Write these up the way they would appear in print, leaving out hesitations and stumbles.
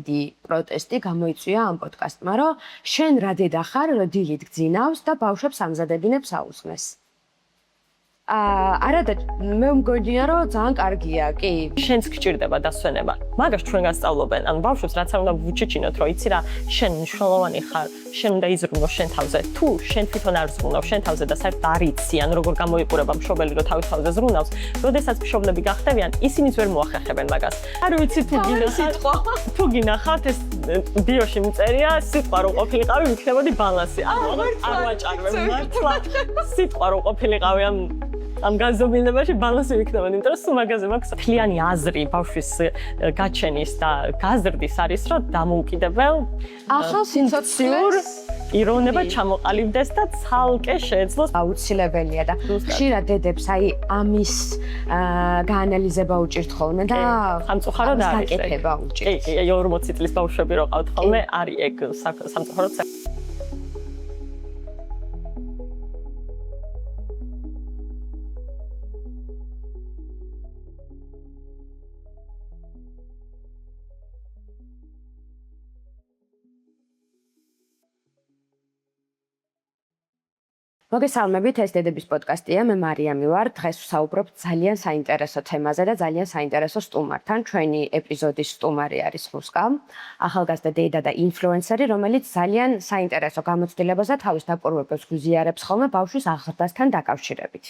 დიდი პროტესტი გამოიწვია ამ პოდკასტმა, რომ შენ რა დედა ხარ, რომ დილით გძინავს და ბავშვებს ამზადებინებს აუზღნეს. არა და მე მგონია რომ ძალიან კარგია, კი. შენც გჭირდება დასვენება. მაგას ჩვენ გასწავლობენ. ანუ ბავშვებს რაც არ უნდა ვუჩიჩინოთ, რომ იცი რა, შენ მნიშვნელოვანი ხარ, შენ უნდა იზრუნო შენ თავზე. თუ შენ თვითონ არ ზრუნავ შენ თავზე და საერთოდ არ იცი, ან როგორ გამოიყურება მშობელი, რომ თავის თავზე ზრუნავს, როდესაც მშობლები გახდებიან, ისინიც ვერ მოახერხებენ მაგას. არ ვიცი თუ გინახავთ ეს ბიოში მწერია, სიტყვა რომ ყოფილიყავი, იქნებოდი ბალანსი. არ ვაჭარებ მართლა. სიტყვა რომ ყოფილიყავი ამ განზომილებაში ბალანსი ვიქნებოდი, იმიტომ რომ სულ მაგაზე მაქვს მთლიანი აზრი ბავშვის გაჩენის და გაზრდის არის, რომ დამოუკიდებელ ახალ სიცოცხლეს პიროვნება ჩამოყალიბდეს და ცალკე შეეძლოს. აუცილებელია და ხშირად დედებს აი ამის გაანალიზება უჭირთ ხოლმე და სამწუხაროდ არის გაკეთება უჭირთ. კი, 40 წლის ბავშვები რო ყავთ ხოლმე, არის ეგ სამწუხაროდ. მოგესალმებით, ეს დედების პოდკასტია, მე მარიამი ვარ. დღეს ვსაუბრობ ძალიან საინტერესო თემაზე და ძალიან საინტერესო სტუმართან. ჩვენი ეპიზოდის სტუმარი არის რუსკა, ახალგაზრდა დედა და ინფლუენსერი, რომელიც ძალიან საინტერესო გამოცდილებას და თავის დაკურვებებს გვიზიარებს ხოლმე ბავშვის აღზრდასთან დაკავშირებით.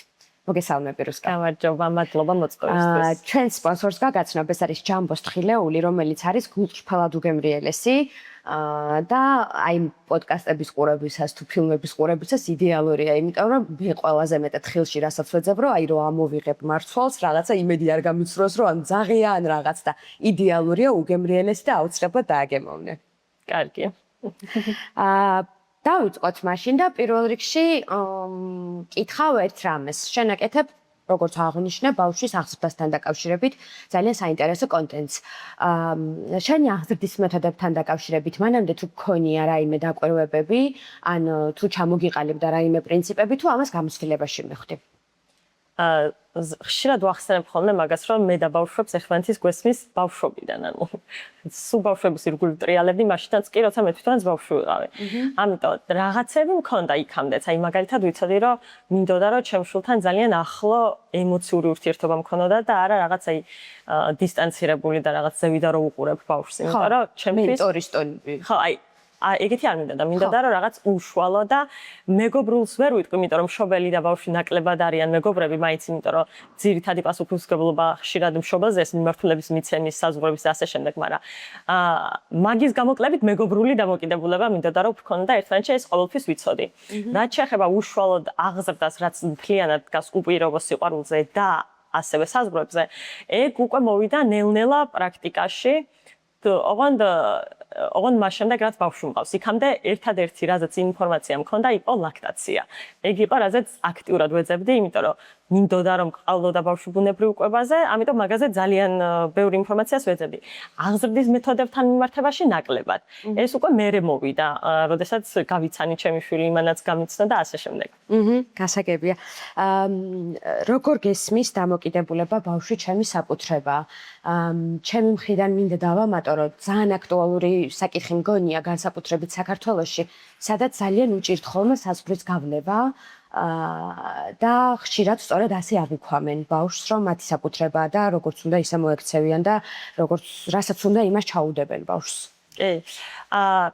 მოგესალმები რუსკა. გამარჯობა, მადლობა მოწვევისთვის. ჩვენ სპონსორს გაგაცნობ, ეს არის ჯამბოს თხილეული, რომელიც არის გულწრფელად უგემრიელესი. და აი პოდკასტების ყურებისას თუ ფილმების ყურებისას იდეალურია, იმიტომ რომ მე ყველაზე მეტად ხილში რასაც ვეძებ, რომ აი რომ ამოვიღებ მარცვალს, რაღაცა იმედი არ გამიცროს, რომ ან ძაღია ან რაღაც და იდეალურია, უგემრიელესი და აუცილებლად დააგემოვნე. კარგია. დავიწყოთ მაშინ და პირველ რიგში კითხავ ერთ რამეს. შენ აკეთებ როგორც აღნიშნე, ბავშვის აღზრდასთან დაკავშირებით ძალიან საინტერესო კონტენტს. შენი აღზრდის მეთოდებთან დაკავშირებით მანამდე თუ გქონია რაიმე დაკვირვებები, ან თუ ჩამოგიყალიბდა რაიმე პრინციპები, თუ ამას გამოცდილებაში მიხვდი? ხშირად ვახსენებ ხოლმე მაგას, რომ მე და ბავშვებს ერთმანეთის გვესმის ბავშვობიდან, ანუ სულ ბავშვების ირგვლივ ტრიალებდი, მაშინაც კი, როცა მე თვითონაც ბავშვი ვიყავი. ამიტომ რაღაცები მქონდა იქამდეც, აი მაგალითად ვიცოდი, რომ მინდოდა, რომ ჩემ შვილთან ძალიან ახლო ემოციური ურთიერთობა მქონოდა და არა რაღაც აი დისტანცირებული და რაღაც ზევიდა რომ უყურებ ბავშვს, იმიტომ რომ ჩემთვის მენტორის ტონები. ხო, აი ეგეთი არ მინდოდა, მინდოდა რომ რაღაც უშუალო და მეგობრულს ვერ ვიტყვი, იმიტომ რომ მშობელი და ბავშვი ნაკლებად არიან მეგობრები, მაინც იმიტომ რომ ძირითადი პასუხისმგებლობა ხშირად მშობელზე ეს მიმართულების მიცემის, საზღვრების და ასე შემდეგ, მაგრამ მაგის გამოკლებით მეგობრული დამოკიდებულება მინდოდა რომ ვქონდა ერთმანეთში, ეს ყოველთვის ვიცოდი. რაც შეეხება უშუალოდ აღზრდას, რაც მთლიანად დგას უპირობო სიყვარულზე და ასევე საზღვრებზე, ეგ უკვე მოვიდა ნელ-ნელა პრაქტიკაში. ოღონდ მას შემდეგ რაც ბავშვი მყავს. იქამდე ერთადერთი რაზეც ინფორმაცია მქონდა იყო ლაქტაცია. ეგ იყო რაზეც აქტიურად ვეძებდი, იმიტომ რომ მინდოდა რომ ყავლოდა ბავშვი ბუნებრივ კვებაზე, ამიტომ მაგაზე ძალიან ბევრი ინფორმაციას ვეძებდი. აღზრდის მეთოდებთან მიმართებაში ნაკლებად. ეს უკვე მერე მოვიდა, როდესაც გავიცანი ჩემი შვილი, იმანაც გამიცნო და ასე შემდეგ. გასაგებია. როგორ გესმის დამოკიდებულება ბავშვი ჩემი საკუთრება? ჩემი მხრიდან მინდა დავამატო, რომ ძალიან აქტუალური საკითხი მგონია განსაკუთრებით საქართველოში, სადაც ძალიან უჭირთ ხოლმე საზღვრის გავნება და ხშირად სწორედ ასე აღიქვამენ ბავშვს, რომ მათი საკუთრებაა და როგორც უნდა ისე მოექცევიან და რასაც უნდა იმას ჩაუდებენ ბავშვს. კი.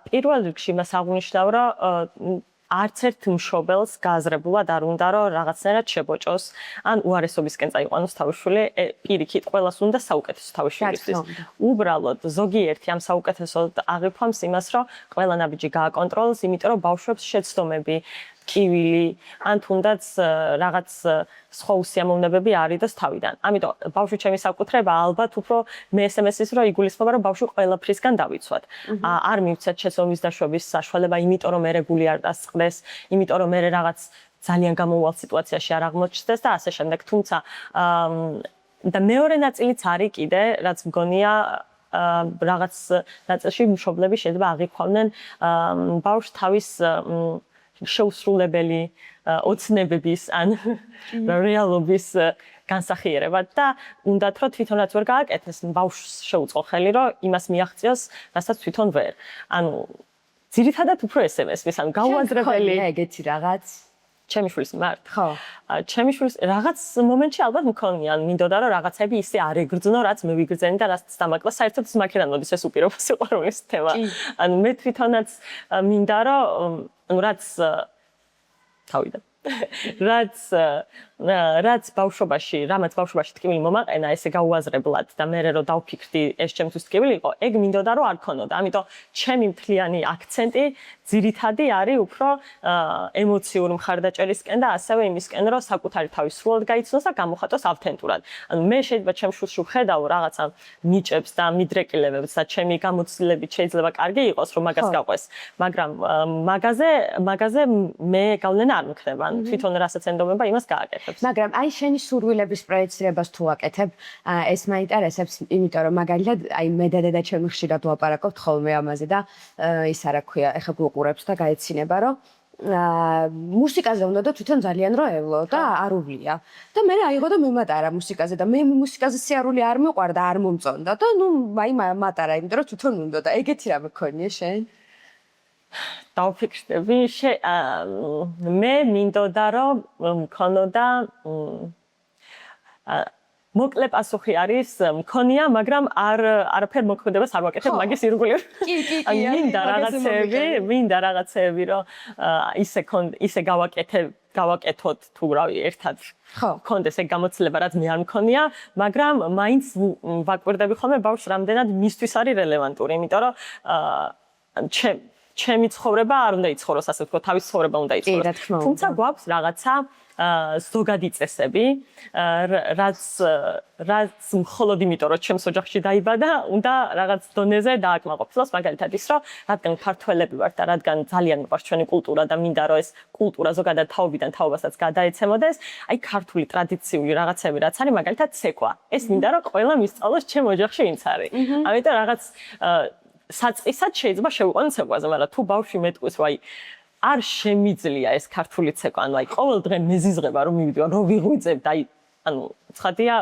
პირველ რიგში იმას აღვნიშნავ, რომ არც ერთ მშობელს გააზრებულად არ უნდა რომ რაღაცნაირად შებოჭოს, ან უარესობისკენ წაიყვანოს თავის შვილი, პირიქით ყველას უნდა საუკეთესო თავის შვილისთვის. უბრალოდ ზოგიერთი ამ საუკეთესოდ აღიქვამს იმას, რომ ყველა ნაბიჯი გააკონტროლოს, იმიტომ რომ ბავშვებს შეცდომები, კივილი, ან თუნდაც რაღაც სხვა უსიამოვნებები არიდოს თავიდან. ამიტომ ბავშვი ჩემი საკუთრება ალბათ უფრო მე SMS-ის რომ იგულისხმება, რომ ბავშვი ყველაფრისგან დავიცვათ. არ მივცეთ შეცდომის დაშვების საშუალება, იმიტომ რომ მე რეგული არ დასწყდეს, იმიტომ რომ მე რაღაც ძალიან გამოუვალ სიტუაციაში არ აღმოჩნდეს და ასე შემდეგ. თუმცა და მეორე ნაწილიც არის კიდე, რაც მგონია რაღაც ნაწილში მშობლები შეიძლება აღიქვამდნენ ბავშვს თავის შეუსრულებელი ოცნებების ან რეალობის განსახიერება და უნდათ რომ თვითონაც ვერ გააკეთეს ბავშვს შეუწყო ხელი რომ იმას მიაღწიოს რასაც თვითონ ვერ ანუ ძირითადად უფრო ესე მესმის ან გაუაზრებელი ეგეთი რაღაც ჩემი შვილის მართ ხო ჩემი შვილის რაღაც მომენტში ალბათ მქონია ან მინდოდა რომ რაღაცები ისე არ ეგრძნო რაც მე ვიგრძენი და რაც დამაკლა საერთოდ მაქედან მოდის ეს უპირობო სიყვარულის თემა ანუ მე თვითონაც მინდა რომ ანუ რაც თავიდან რაც ბავშვობაში, რამაც ბავშვობაში ტკივილი მომაყენა, ესე გაუაზრებლად და მე რომ დავფიქრდი, ეს ჩემთვის ტკივილი იყო, ეგ მინდოდა რომ არ ქონოდა. ამიტომ ჩემი მთლიანი აქცენტი ძირითადი არის უფრო ემოციური მხარდაჭერისკენ და ასევე იმისკენ, რომ საკუთარი თავი სრულად გაიცნოს და გამოხატოს ავთენტურად. ანუ მე შეიძლება ჩემ შვილში ვხედავ რაღაცა ნიჭებს და მიდრეკილებებს და ჩემი გამოცდილებით შეიძლება კარგი იყოს, რომ მაგას გაყვეს, მაგრამ მაგაზე მე გავლენა არ მქნება. თვითონ რასაც ენდობება, იმას გააკეთებ. მაგრამ აი შენი სურვილების პროექციებას თუ აკეთებ, ეს მაინტერესებს, იმიტომ რომ მაგალითად აი მე და დედა ჩემი ხშირად ვაპარაკობთ ხოლმე ამაზე და ის არა ქვია, ეხა გვუყურებს და გაეცინება, რომ მუსიკაზე უნდა და თვითონ ძალიან რო ევლო და არ უვლია. და მე აიღო და მიმატარა მუსიკაზე და მე მუსიკაზე სიარული არ მიყვარდა, არ მომწონდა და ნუ აი მატარა, იმიტომ რომ თვითონ უნდა და ეგეთი რამე გქონია შენ? დავფიქრდები, მე მინდოდა რომ მქონოდა მოკლე პასუხი არის მქონია, მაგრამ არაფერ მოქმედებას არ ვაკეთებ მაგის ირგვლივ. მინდა რაღაცეები რომ ისე გავაკეთოთ თუ რავი ერთად გქონდეს ეგ გამოცდილება რაც მე არ მქონია, მაგრამ მაინც ვაკვირდები ხოლმე ბავშვს რამდენად მისთვის არის რელევანტური, იმიტომ რომ ჩემი ცხოვრება არ უნდა იცხოვროს, ასე ვთქვათ, თავის ცხოვრება უნდა იცხოვროს. თუმცა გვაქვს რაღაცა ზოგადი წესები, რაც მხოლოდ იმიტომ, რომ ჩემს ოჯახში დაიბადა, უნდა რაღაც დონეზე დააკმაყოფილოს, მაგალითად ის, რომ რადგან ქართველები ვართ და რადგან ძალიან მიყვარს ჩვენი კულტურა და მინდა რომ ეს კულტურა ზოგადად თაობიდან თაობასაც გადაეცემოდეს, აი ქართული ტრადიციული რაღაცები რაც არის, მაგალითად ცეკვა. ეს მინდა რომ ყველა მისწავლოს ჩემ ოჯახში ვინც არის. ამიტომ რაღაც საწყისად შეიძლება შევიყვანო ცეკვაზე, მაგრამ თუ ბავშვი მეტყვის, რომ აი არ შემიძლია ეს ქართული ცეკვა, ანუ აი ყოველ დღე მეზიზღება რომ მივიდო, რომ ვიღვიძებ და აი ანუ ცხადია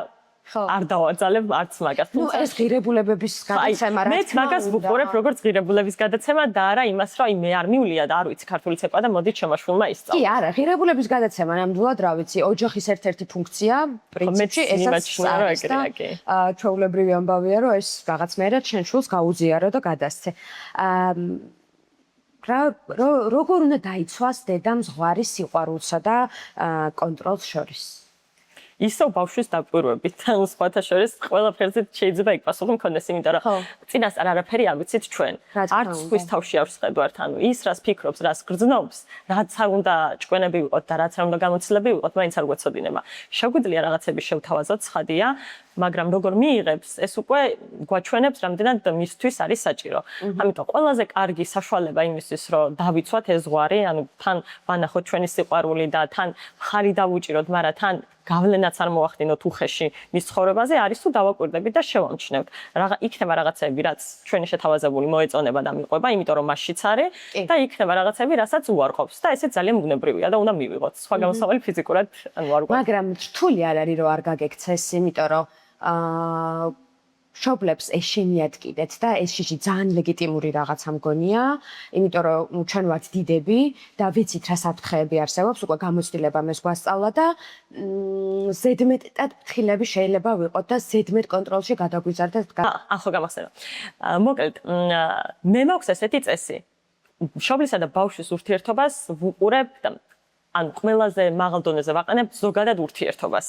არ დავაძალებ არც მაგას. ნუ ეს ღირებულებების გადაცემა რა თქმა უნდა. მე მაგას ვუყურებ როგორც ღირებულების გადაცემა და არა იმას, რომ აი მე არ მივლია და არ ვიცი ქართული ცეკვა და მოდით შემაშვილმა ისწავლო. კი, არა, ღირებულების გადაცემა ნამდვილად რა ვიცი, ოჯახის ერთ-ერთი ფუნქცია, პრინციპში ესაც არის და ჩვეულებრივი ამბავია, რომ ეს რაღაც მერე შენ შულს გაუზიარო და გადასცე. როგორ უნდა დაიცვას დედამ ზღვარი სიყვარულსა და კონტროლს შორის? ისო ბავშვის დაკვირვებით, ანუ სხვათა შორის ყველაფერზე შეიძლება იქ პასუხი მქონდეს, იმიტომ რომ წინასწარ არაფერი არ ვიცით ჩვენ. არც ხვის თავში არ ვსყედვართ, ანუ ის რას ფიქრობს, რას გრძნობს, რაც არ უნდა ჭკვენები ვიყოთ და რაც არ უნდა გამოცდილები ვიყოთ, მაინც არ გვეცოდინება. შეგვიძლია რაღაცები შევთავაზოთ, ცხადია, მაგრამ როგორ მიიღებს, ეს უკვე გვაჩვენებს, რამდენად მისთვის არის საჭირო. ამიტომ ყველაზე კარგი საშუალება იმისთვის, რომ დავიცვათ ეს ზღვარი, ანუ თან ვანახოთ ჩვენი სიყვარული და თან მხარი დავუჭიროთ, მაგრამ თან გავლენაც არ მოახდინოთ უხეში მის ცხოვრებაზე, არის თუ დავაკვირდებით და შევამჩნევთ. იქნება რაღაცები, რაც ჩვენი შეთავაზებული მოეწონება და მიყვება, იმიტომ რომ მასშიც არის და იქნება რაღაცები, რასაც უარყოფს და ესეც ძალიან მგუნებრივია და უნდა მივიღოთ. სხვა გამოსავალი ფიზიკურად ანუ არ გვაქვს. მაგრამ რთული არ არის, რომ არ გაგექცეს, იმიტომ რომ შობლებს ეშინიათ კიდეც და ეს შიში ძალიან ლეგიტიმური რაღაცა მგონია, იმიტომ რომ ჩვენ ვართ დიდები და ვიცით რა საფრთხეები არსებობს, უკვე გამოცდილება მეს გვასწავლა და ზედმეტად ფრთხილები შეიძლება ვიყოთ და ზედმეტ კონტროლში გადაგვიზარდეთ. ახლა გამახსენე. მოკლედ, მე მაქვს ესეთი წესი. მშობლისა და ბავშვის ურთიერთობას ვუყურებ და ანუ ყველაზე მაღალ დონეზე ვაყენებ ზოგადად ურთიერთობას.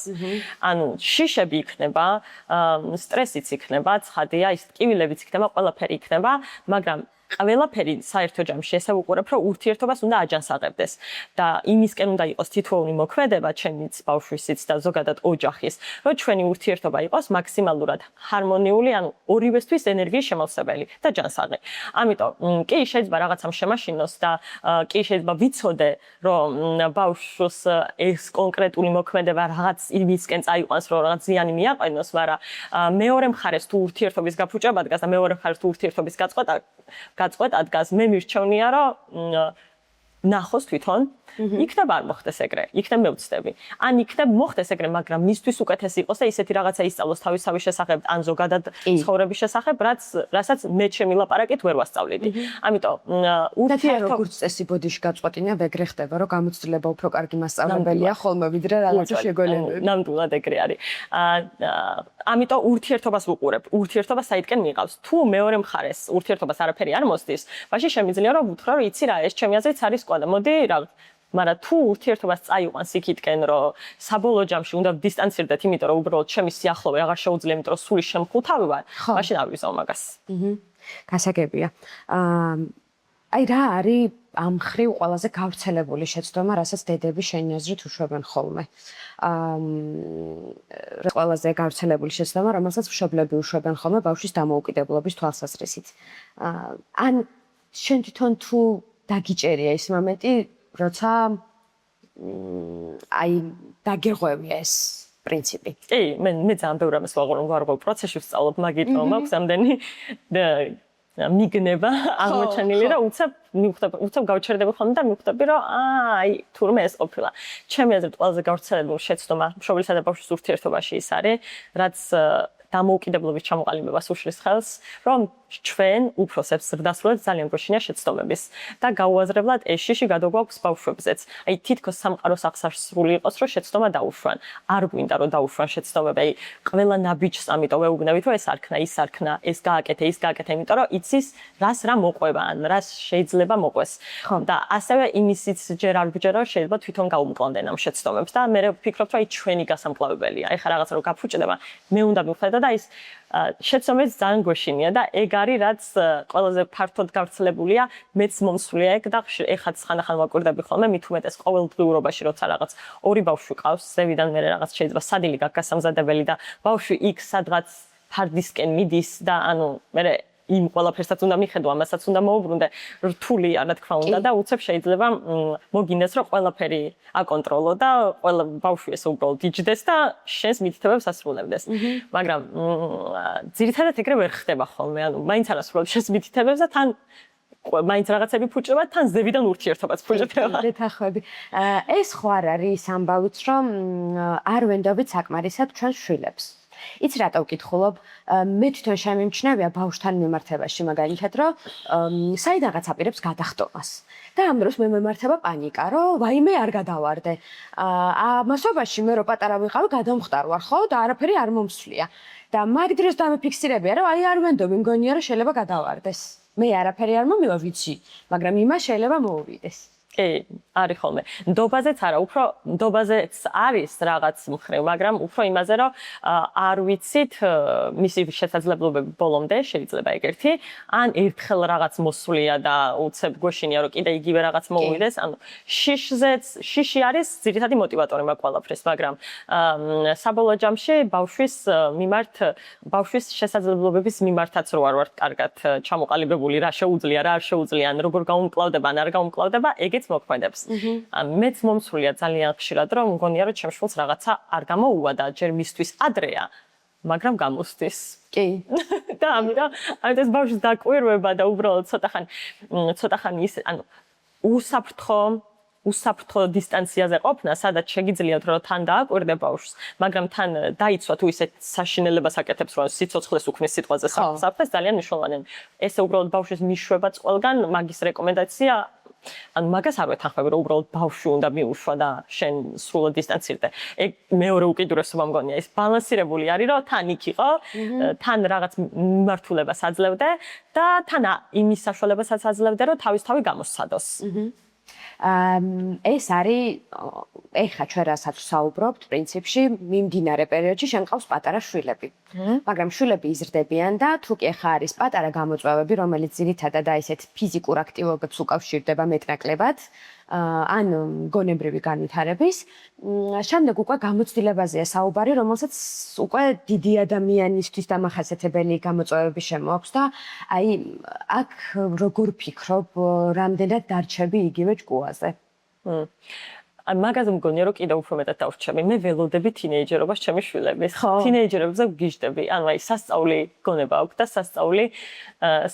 ანუ შიშები იქნება, სტრესიც იქნება, ცხადია, ის ტკივილებიც იქნება, ყველაფერი იქნება, მაგრამ ყველაფერი საერთო ჯამში ესე ვუყურებ, რომ ურთიერთობას უნდა აჯანსაღებდეს და იმისკენ უნდა იყოს თითოეული მოქმედება, ჩემიც, ბავშვისიც და ზოგადად ოჯახის, რომ ჩვენი ურთიერთობა იყოს მაქსიმალურად ჰარმონიული, ანუ ორივესთვის ენერგიის შემავსებელი და ჯანსაღი. ამიტომ კი შეიძლება რაღაცამ შემაშინოს და კი შეიძლება ვიცოდე, რომ ბავშვს ეს კონკრეტული მოქმედება რაღაც იმისკენ წაიყვანს, რომ რაღაც ზიანი მიაყენოს, მაგრამ მეორე მხარეს თუ ურთიერთობის გაფუჭება დგას და მეორე მხარეს თუ ურთიერთობის გაწყვეტა დგას, მე მირჩევნია, რომ ნახოს თვითონ იქნებ არ მოხდეს ეგრე, იქნებ მევცდები. ან იქნებ მოხდეს ეგრე, მაგრამ მისთვის უკეთესი იყოს და ისეთი რაღაცა ისწავლოს თავისთავის შესახებ, ან ზოგადად ცხოვრების შესახებ, რასაც მე ჩემი ლაპარაკით ვერ ვასწავლიდი. ამიტომ როგორც წესი ბოდიში გაწყვეტინა ვეგრე ხდება, რომ გამოცდილება უფრო კარგი მასწავლებელია ხოლმე ვიდრე რაღაცა შეგონებები. ნამდვილად ეგრე არის. ამიტომ ურთიერთობას ვუყურებ. ურთიერთობა საითკენ მიიღავს. თუ მეორე მხარეს ურთიერთობას არაფერი არ მოსდის, მაშინ შემიძლია რომ ვუთხრა რომ იცი რა, ეს ჩემი აზრით არის კვადა. მოდი რა მაგრამ თუ ურთიერთობას წაიყვანს იქითკენ რომ საბოლოო ჯამში უნდა დისტანცირდეთ, იმიტომ რომ უბრალოდ ჩემი სიახლოვე აღარ შეუძლია, იმიტომ რომ სული შემხულთავი ვარ, მაშინ არ ვიზავ მაგას. გასაგებია. აი რა არის ამ ხრივ ყველაზე გავრცელებული შეცდომა, რასაც დედები შენი აზრით უშვებენ ხოლმე. ყველაზე გავრცელებული შეცდომა, რომელსაც მშობლები უშვებენ ხოლმე ბავშვის დამოუკიდებლობის თვალსაზრისით. ან შენ თვითონ თუ დაგიჭერია ის მომენტი, როცა აი დაგეღვევია ეს პრინციპი. კი, მე ძალიან ბევრ ამას ვაღწევ პროცესში ვსწავლობ, მაგიტომ მაქვს ამდენი მიგნება აღმოჩენილი, რომ უცებ გავჩერდები ხოლმე და მივხვდები, რომ აი თურმე ეს ყოფილა. ჩემი აზრით ყველაზე გავრცელებული შეცდომა მშობლისა და ბავშვის ურთიერთობაში ის არის, რაც დამოუკიდებლობის ჩამოყალიბებას უშლის ხელს, რომ ჩვენ უფროსებს ზრდასრულად ძალიან გვეშინია შეცდომების და გაუაზრებლად ეს შიში გადაგვაქვს ბავშვებზეც. აი თითქოს სამყაროს აღსასრული იყოს, რომ შეცდომა დაუშვან. არ გვინდა რომ დაუშვან შეცდომები. აი ყველა ნაბიჯს ამიტომ ვეუბნებით, რომ ეს არქნა, ის არქნა, ეს გააკეთე, ის გააკეთე, იმიტომ რომ იცის რას რა მოყვება, ან რას შეიძლება მოყვეს. და ასევე იმისიც ჯერ არ გჯერა, შეიძლება თვითონ გაუმკლავდნენ ამ შეცდომებს და მე ვფიქრობ, რომ აი ჩვენი გასამკლავებელია. აი ხა რაღაცა რომ გაფუჭდება, მე უნდა მივხვდე და ის შეცდომებს ძალიან გვეშინია და ეგ არის რაც ყველაზე ფართოდ გავრცელებულია, მეც მომსვლია ეგ და ეხაც ხანდახან ვაკვირდები ხოლმე მით უმეტეს ყოველდღიურობაში როცა რაღაც ორი ბავშვი ყავს, ზევიდან მე რაღაც შეიძლება სადილი გასამზადებელი და ბავშვი იქ სადღაც ფარდისკენ მიდის და ანუ მე იმ ყველაფერსაც უნდა მიხედო, ამასაც უნდა მოუბრუნდე, რთული რა თქმა უნდა და უცებ შეიძლება მოგინდეს რომ ყველაფერი აკონტროლო და ყველა ბავშვი ეს უბრალოდ იჯდეს და შენს მითითებებს ასრულებდეს. მაგრამ ძირითადად ეგრე ვერ ხდება ხოლმე, ანუ მაინც არასრულებს შენს მითითებებს და თან მაინც რაღაცები ფუჭდება, თან ზევიდან ურთიერთობაც ფუჭდება. დეთახვები. ეს ხო არ არის ამბავიც, რომ არ ვენდობით საკმარისად ჩვენს შვილებს. იცი რატო ვკითხულობ? მე თვითონ შემიმჩნევია ბავშვთან მიმართებაში, მაგალითად, რომ საიდანაც აპირებს გადახტომას. და ამ დროს მე მემართება პანიკა, რომ ვაიმე არ გადავარდე. ამასობაში მე რო პატარა ვიყავი, გადამხტარ ვარ, ხო? და არაფერი არ მომსვლია. და მაგ დროს დამიფიქსირებია, რომ აი არ ვენდობი, მგონია რომ შეიძლება გადავარდეს. მე არაფერი არ მომივა, ვიცი, მაგრამ იმას შეიძლება მოუვიდეს. კი, არის ხოლმე. ნდობაზეც არა, უფრო ნდობაზეც არის რაღაც მხრივ, მაგრამ უფრო იმაზე, რომ არ ვიცით მისი შესაძლებლობები ბოლომდე, შეიძლება ეგერთი, ან ერთხელ რაღაც მოსვლია და უცებ გვეშინია, რომ კიდე იგივე რაღაც მოუვიდეს, ანუ შიში არის ძირითადი მოტივატორი მაგ ყველაფრის, მაგრამ საბოლოო ჯამში ბავშვის შესაძლებლობების მიმართაც რო არ ვარ კარგად ჩამოყალიბებული, რა შეუძლია, რა არ შეუძლია, ან როგორ გაუმკლავდება, ან არ გაუმკლავდება, ეგეც მოქმედებს. მეც მომსვლია ძალიან ხშირად, რომ მგონია, რომ ჩემს შვილს რაღაცა არ გამოუვა და ჯერ მისთვის ადრეა, მაგრამ გამოსდის. კი. და ამიტომ ეს ბავშვს დაკვირვება და უბრალოდ ცოტა ხანი ის, ანუ უსაფრთხო დისტანციაზე ყოფნა, სადაც შეგიძლიათ რომ თან დააკვირდე ბავშვს, მაგრამ თან დაიცვა თუ ისეთ საშინელებას აკეთებს, რომ სიცოცხლეს უქმნის სიტყვაზე საფრთხეს, ძალიან მნიშვნელოვანია. ესე უბრალოდ ბავშვის მიშვებაც ყველგან, მაგის რეკომენდაცია ანუ მაგას არ ვეთანხმები, რომ უბრალოდ ბავშვი უნდა მიუშვა და შენ სრულად დისტანცირდე. ეგ მეორე უკიდურესობა მგონია, ეს ბალანსირებული არის, რომ თან იქ იყო, თან რაღაც მიმართულებას აძლევდე და თან იმის საშუალებასაც აძლევდე, რომ თავისთავად გამოსცადოს. ეს არის ეხა ჩვენ რასაც ვსაუბრობთ, პრინციპში მიმდინარე პერიოდში შენ ყავს პატარა შვილები. მაგრამ შვილები იზრდებიან და თუ კი ეხა არის პატარა გამოწვევები, რომელიც ძირითადად და ისეთ ფიზიკურ აქტივობებს უკავშირდება მეტნაკლებად, ან გონებრივი განვითარების, შემდეგ უკვე გამოცდილებაზეა საუბარი, რომელსაც უკვე დიდი ადამიანისთვის დამახასიათებელი გამოწვევები შემოაქვს და აი აქ როგორ ფიქრობ, რამდენად დარჩები იგივე ჭკუაზე? მაგაზე მგონია რომ კიდევ უფრო მეტად დავრჩები. მე ველოდები თინეიჯერობას ჩემი შვილების. თინეიჯერებზე ვგიჟდები. ანუ აი სასწაული გონება აქვს და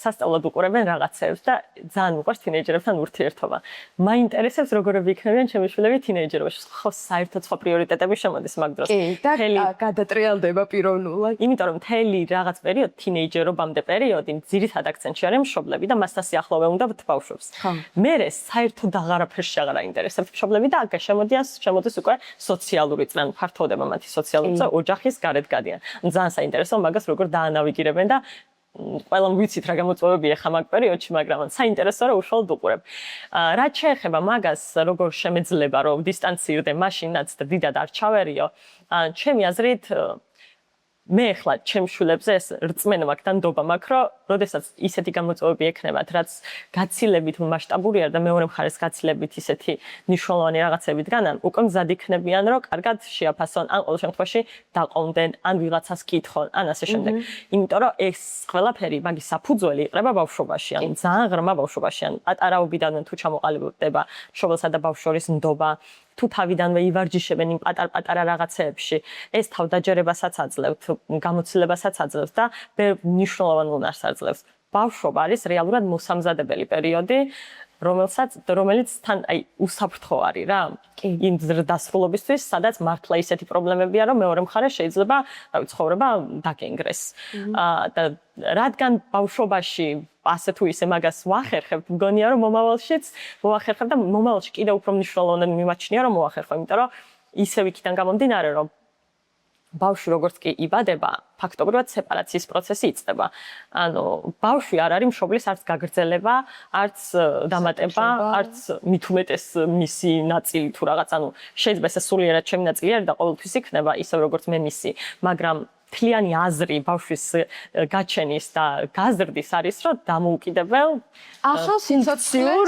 სასწაულად უყურებენ რაღაცებს და ძალიან მიყვარს თინეიჯერებთან ურთიერთობა. მაინტერესებს როგორები იქნებიან ჩემი შვილები თინეიჯერობაში. ხო საერთოდ სხვა პრიორიტეტები შემოდის მაგ დროს. კი, და გადატრიალდება პიროვნულად. იმიტომ რომ მთელი რაღაც პერიოდი თინეიჯერობამდე პერიოდი ძირითად აქცენტში არის მშობლები და მასთან სიახლოვე უნდა ბავშვებს. მერე საერთოდ აღარაფერში აღარ აინტერესებს მშობლები და შემოდის უკვე სოციალური წრე, ფართოვდება მათი სოციალური წრე, ოჯახის გარეთ გადიან. ძალიან საინტერესოა მაგას როგორ დაანავიგირებენ და ყველამ ვიცით რა გამოწვევებია ხა მაგ პერიოდში, მაგრამ საინტერესოა რომ უშუალოდ უყურებ. რაც შეეხება მაგას, როგორ შემეძლება რომ დისტანცირდე მაშინაც და დიდად არ ჩავერიო, ჩემი აზრით მე ახლა ჩემს შვილებზე ეს რწმენა მაქვს და ნდობა მაქვს, რომ როდესაც ისეთი გამოწვევები ექნებათ, რაც გაცილებით მასშტაბური არ და მეორე მხარეს გაცილებით ისეთი მნიშვნელოვანი რაღაცები დგანან, უკვე მზად იქნებიან, რომ კარგად შეაფასონ, ან ყოველ შემთხვევაში დაყოვნდნენ, ან ვიღაცას კითხონ, ან ასე შემდეგ. იმიტომ რომ ეს ყველაფერი მაგის საფუძველი იყრება ბავშვობაში, ან ძალიან ღრმა ბავშვობაში, ან პატარაობიდანვე თუ ჩამოყალიბდება მშობელსა და ბავშვორის ნდობა, თუ თავიდანვე ივარჯიშებენ იმ პატარ-პატარა რაღაცეებში, ეს თავდაჯერებასაც აძლევთ, გამოცდილებასაც აძლევს და მნიშვნელოვან უნარს აძლევს. ბავშვობა არის რეალურად მოსამზადებელი პერიოდი, რომელიც თან აი უსაფრთხო არის რა. იმ დასრულობისთვის, სადაც მართლა ისეთი პრობლემებია, რომ მეორე მხარეს შეიძლება, ცხოვრება დაგენგრეს. და რადგან ბავშვობაში ასე თუ ისე მაგას ვახერხებთ, მგონია რომ მომავალშიც მოახერხებ და მომავალში კიდევ უფრო მნიშვნელოვნად მიმაჩნია რომ მოახერხო, იმიტომ რომ ისევ იქიდან გამომდინარე რომ ბავშვი როგორც კი იბადება, ფაქტობრივად სეპარაციის პროცესი იწყება. ანუ ბავშვი არ არის მშობლის არც გაგრძელება, არც დამატება, არც მით უმეტეს მისი ნაწილი თუ რაღაც, ანუ შეიძლება ეს სულიერად ჩემი ნაწილი არის და ყოველთვის იქნება ისევ როგორც მე მისი, მაგრამ მთლიანი აზრი ბავშვის გაჩენის და გაზრდის არის, რომ დამოუკიდებელ ახალ სინცოციურ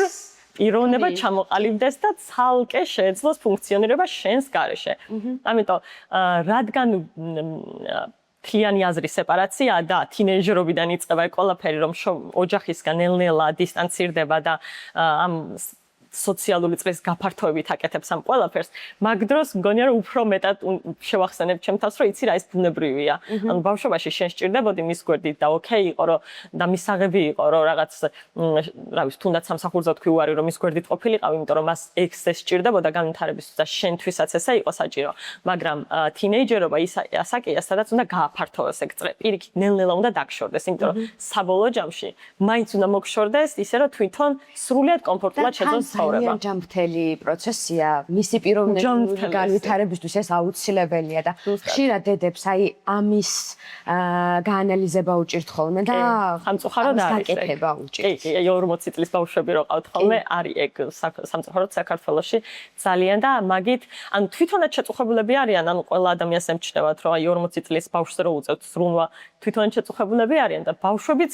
პიროვნება ჩამოყალიბდეს და ცალკე შეეძლოს ფუნქციონირება შენს გარეშე. ამიტომ რადგან მთლიანი აზრის სეპარაციაა და თინეიჯერობიდან იწყება ყველაფერი, რომ ოჯახისგან ნელ-ნელა დისტანცირდება და ამ სოციალური წრის გაფართოებით აკეთებს ამ ყველაფერს, მაგ დროს მგონია რომ უფრო მეტად შევახსენებ ჩემ თავს, რომ იცი რა ეს ბუნებრივია. ანუ ბავშვობაში შენ სჭირდებოდი მის გვერდით და ოკეი იყო რომ და მისაღები იყო რომ რაღაც რა ვიცი, თუნდაც სამსახურზე თქვი უარი რომ მის გვერდით ყოფილიყავ, იმიტომ რომ მას ექსეს სჭირდებოდა განვითარებისთვის და შენთვისაც ესე იყო საჭირო. მაგრამ თინეიჯერობა ისაკია, სადაც უნდა გააფართოვოს ეგ წრე. პირიქით ნელ-ნელა უნდა დაგშორდეს, იმიტომ რომ საბოლოო ჯამში მაინც უნდა მოგშორდეს, ისე რომ თვითონ სრულიად კომფორტულად შეძლოს ძალიან ჯანმრთელი პროცესია, მისი პიროვნების განვითარებისთვის ეს აუცილებელია და ხშირად დედებს აი ამის გაანალიზება უჭირთ ხოლმე და სამწუხაროდ არის გაკეთება უჭირთ. კი, 40 წლის ბავშვები რო ყავთ ხოლმე, არის ეგ სამწუხაროდ საქართველოში ძალიან და მაგით ანუ თვითონაც შეწუხებულები არიან, ანუ ყველა ადამიანს ემჩნევათ, რომ აი 40 წლის ბავშვს რო უწევთ ზრუნვა, თვითონაც შეწუხებულები არიან და ბავშვებიც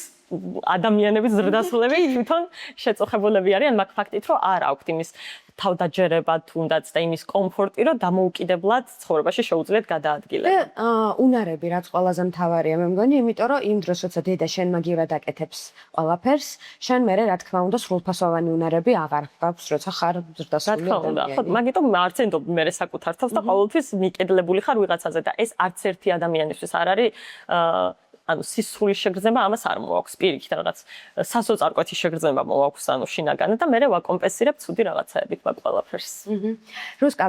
ადამიანების ზრდასრულები თვითონ შეწუხებულები არიან მაგ ფაქტით, რომ არ აქვთ იმის თავდაჯერება თუნდაც და იმის კომფორტი, რომ დამოუკიდებლად ცხოვრებაში შეუძლიათ გადაადგილება. უნარები რაც ყველაზე მთავარია, მე მგონი, იმიტომ რომ იმ დროს, როცა დედა შენ მაგივრად აკეთებს ყველაფერს, შენ მერე რა თქმა უნდა სრულფასოვანი უნარები აღარ გაქვს, როცა ხარ ზრდასრული ადამიანი. ხო, მაგიტომ არც ენდობ მე საკუთარ თავს და ყოველთვის მიკედლებული ხარ ვიღაცაზე და ეს არც ერთი ადამიანისთვის არ არის ანუ სისხლის შეგრძნება ამას არ მოაქვს პირიქით რაღაც სასოწარკვეთის შეგრძნება მოაქვს ანუ შინაგანად და მე ვაკომპენსირებ ცუდი რაღაცაებით მაგ ყველაფერს. რუსკა,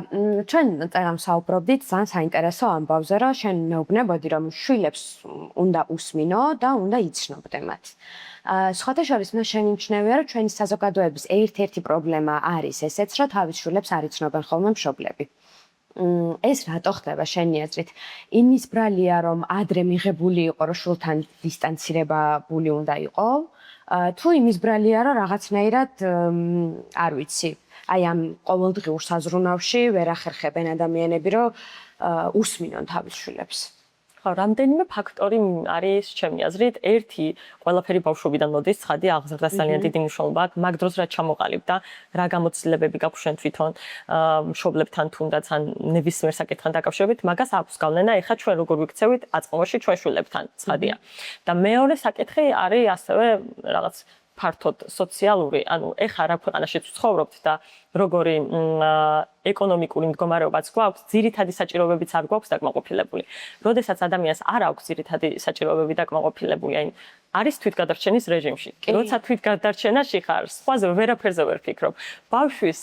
ჩვენ წერამ საუბრობდით ძალიან საინტერესო ამბავზე, რომ შენ მეუბნებოდი რომ შვილებს უნდა უსმინო და უნდა იცნობდე მათ. სხვათა შორის მე შეიმჩნევია რომ ჩვენი საზოგადოების ერთ-ერთი პრობლემა არის ესეც, რომ თავის შვილებს არ იცნობენ ხოლმე მშობლები. ეს რატო ხდება შენი აზრით? იმის ბრალია რომ ადრე მიღებული იყო რომ შულთან დისტანცირებული უნდა იყო, თუ იმის ბრალია რომ რაღაცნაირად არ ვიცი, აი ამ ყოველდღიურ საზრუნავში ვერ ახერხებენ ადამიანები რომ უსმინონ თავის შვილებს. რამდენიმე ფაქტორი არის ჩემი აზრით. ერთი, ყველაფერი ბავშვობიდან მოდის, ცხადი აღზრდას ძალიან დიდი მნიშვნელობა აქვს. მაგ დროს რა ჩამოყალიბდა, რა გამოცდილებები გაქვს შენ თვითონ მშობლებთან თუნდაც ან ნებისმიერ საკითხთან დაკავშირებით, მაგას აქვს გავლენა. ეხლა ჩვენ როგორ ვიქცევით აწყობაში ჩვენ შვილებთან, ცხადია. და მეორე საკითხი არის ასევე რაღაც ფართოდ სოციალური, ანუ ეხლა რა ქვეყანაში ცხოვრობთ და როგორი ეკონომიკური მდგომარეობაც გვაქვს, ძირითადი საჭიროებებიც არ გვაქვს დაკმაყოფილებული. როდესაც ადამიანს არ აქვს ძირითადი საჭიროებები დაკმაყოფილებული, აი არის თვითგადარჩენის რეჟიმში. როცა თვითგადარჩენაში ხარ, სხვაზე ვერაფერზე ვერ ფიქრობ. ბავშვის